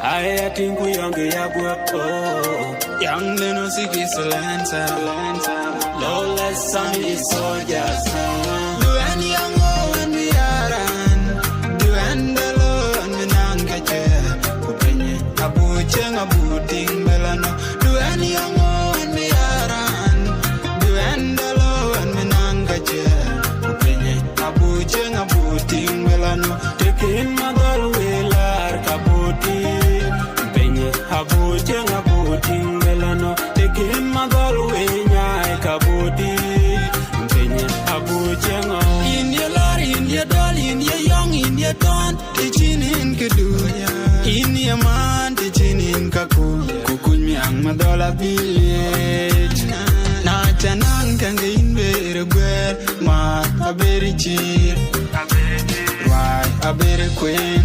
I think we young young no siki silence lawless sun is soldiers do any young when we are on do and alone when angaje kupenye abu ting melano do any young when we are on do and alone when angaje kupenye abu ting melano take in my girl will kabuti Abuting melano, taking my galway, kabuti, penny, abuting in your lorry, in your doll, in your young, in your dawn, teaching in Kaduya, in your man, teaching in Kaku, Kukunyang, Madola village. Not an uncan in very well, ma, a very cheer, why, a very queen,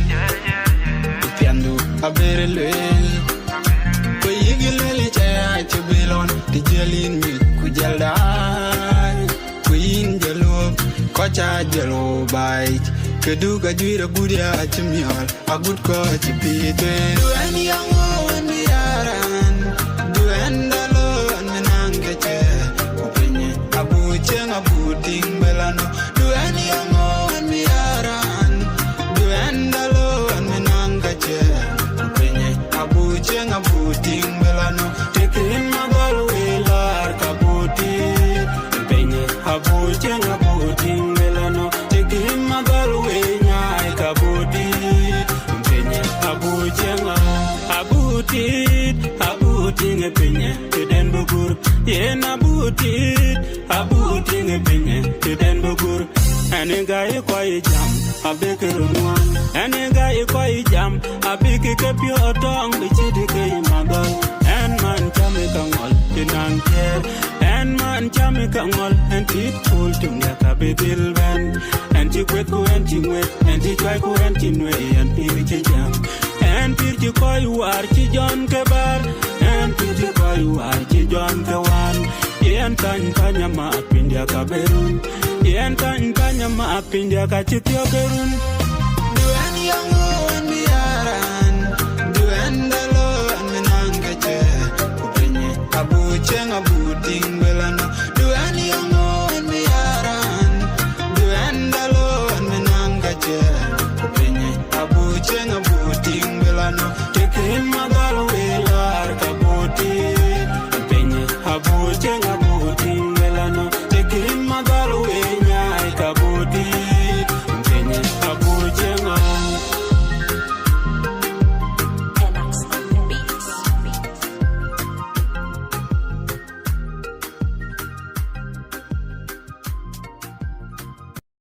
Piandu, a very loyal. To belong to Jelin me, Kujalda, Queen Jalo, Kocha Jalo bite, Kaduga Juira Budia to me all, a good coach, Peter. Do any young when we are on, do and alone and Angache, Opinion, Abu Chang, Abu Ting Belano, do any young when we are on, do and alone and Angache, Opinion, Abu Chang, Abu Ting Belano. In my galway, kabuti, penny, abuting, abuting, melano, take in my galway, kabuti, penny, abuting, a penny, to Denbugur, yen abuting, a penny, to Denbugur, and a guy quite jump, a baker on one, and a guy quite jump, a big up your tongue, which is the game, my girl. And man chamekangol tinanker and man chamekangol and people to make a big band and you quit go and you wait and you try go and you way and pirchi jam and pirchi ko you are chi John Kebar and pirchi ko you are chi John Kewan yen tan kanyama apindia kaberun yen tan kanyama apindia kachitio kerun do any young when we are on do and Abuting,